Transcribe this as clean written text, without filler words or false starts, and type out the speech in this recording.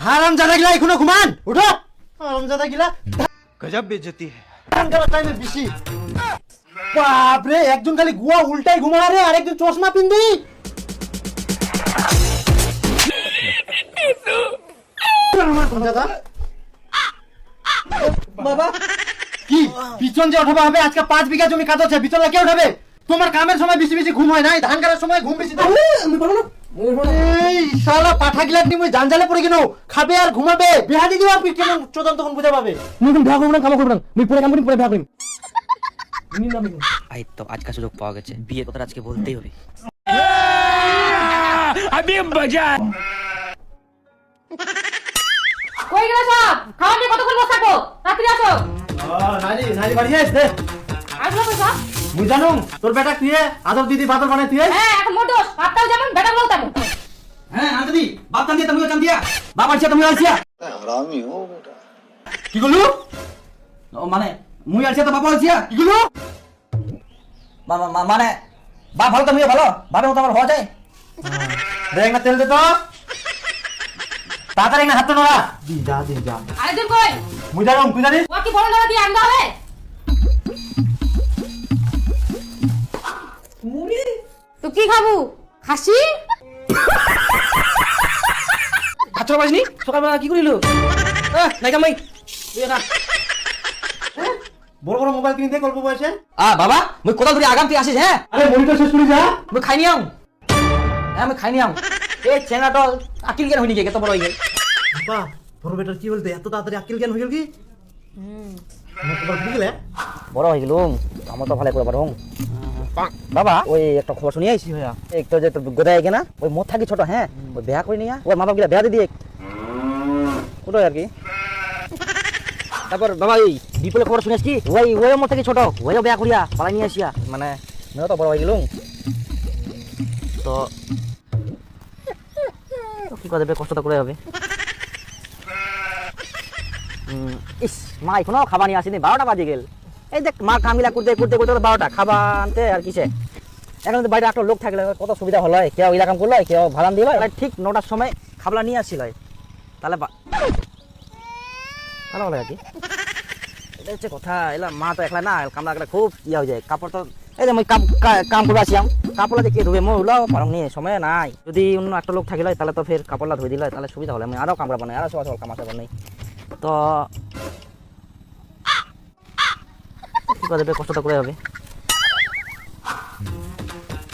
হারামজাদা গিলা এখনো ঘুমান, উঠো। হারামজাদা গিলা गजब बेइज्जती है। ধান কাটার টাইমে বেশি। বাপরে, একজন খালি গুয়া উল্টাই ঘুমা রে, আরেকজন চশমা পিনবি। হারামজাদা। বাবা কি পিছন যে উঠাবা হবে? আজকে 5 বিঘা জমি কাজ আছে, বিছনটা কে উঠাবে? তোমার কামের সময় বেশি বেশি ঘুম হয় নাই, ধান কাটার সময় ঘুম বেশি। আমি পারবো না। এই শালা পাঠা গিলা নিয়ে মুই জানজালে পড়ে গেল, খাবে আর ঘুমাবে। বিয়া দি দিও আপনি, কেমন চোদন তখন বুঝা পাবে। মুই কোন বিয়া করব না, কাম করব না, মুই পরে কাম করি, পরে বিয়া করি। এই তো আজকে সুযোগ পাওয়া গেছে, বিয়ের কথা আজকে বলতেই হবে। अभी मजा। কই গেল সব? খাওয়া নিয়ে কতক্ষণ বসে থাকো? রাত্রি আসো। নানি নানি বাড়ি আসছে। আসলো তো সব? মুই জানো তোর বেটা তুই আদর দিদি বাদর বানাই তুই। হ্যাঁ, এখন মোটস ভাতটাও যেমন বেটাগুলোও তেমন। হ্যাঁ আদি বাপ কান দিয়া তুমিও কান দিয়া, বাপ আইছে তুমি আইছিয়া। हरामी हो बेटा। কি কইলো? মানে মুই আইছে তো বাপ আইছিয়া। কি কইলো? মানে বাপ ভালো তুমিও ভালো, বাপের মতো আমার হওয়া যায়। দেখ না তেল দে তো, তাড়াতাড়ি না হাত নোড়া দি যা। আরেকজন কই? মুই জানো তুই জানিস। ও কি বড় না দিয়ে আন্দা হবে? মুড়ি তো কি খাবো? খাসি? কাছর বাজনি সকালবেলা কি করিল? নাই কামাই তুই না। বড় বড় মোবাইল কিনে দে গল্প বয়সে। বাবা মুই কোথাও ধরে আগাম তুই আসিস? হ্যাঁ আরে মনিটর শেষ করে যা। মুই খাই নিয়াম। হ্যাঁ আমি খাই নিয়াম। এই চেনাটা আকিল জ্ঞান হইনি কে, কত বড় হয়ে গেল। বাহ বড় বেটার কি বলতে এত তাড়াতাড়ি আকিল জ্ঞান হয়ে গেল কি? আমার খবর কি গেলে? বড় হয়ে গেলুম, আমার তো ভালো করে পারো। বাবা ওই একটা খবর শুনিয়ে আইছি ভাইয়া, এক তো যে গোদায় গে না, ওই মোট থাকি ছোট, হ্যাঁ ওই বিয়া করে নিয়া ওর মা বাপ গিলা বিয়া দিয়ে ওটাই আর কি। তারপর বাবা এই বিপুলের খবর শুনেছ কি? ওই মোট থেকে ছোট, ওইও বিয়া করিয়া পালাই নিয়ে আসিয়া, মানে মেয়েও তো বড় হয়ে গেলুম। তো কি করে দেবে, কষ্ট তো করে হবে। ইস মা এখনো খাবার নিয়ে আসেনি, 12টা বাজে গেল। এই দেখ মা কামিলা করতে করতে করতে 12টা খাবার আনতে আর কিসে। এখন তো বাইরে একটা লোক থাকলে কত সুবিধা হলো, কেউ এরকম করলো, কেউ ভাড়ান দিল, ঠিক 9টার সময় খাবলা নিয়ে আসছিল, তাহলে ভালো হলো আর কি। এটা হচ্ছে কথা। এলা মা তো একলা না, কামলা একলা খুব ইয়ে হয়ে যায়। কাপড় তো এই যে আমি কাম করে আসিয়াম, কাপড়লা যে কে ধুবে মই ওলাও পারং নিয়ে, সময় নাই। যদি অন্য একটা লোক থাকিল তাহলে তো ফের কাপড়লা ধুই দিল, তাহলে সুবিধা হলো, আমি আরও কামড়া বানাই, আরও সকাল কাম আসা বানাই। তো কি করে দেবে, কষ্ট তো করে হবে।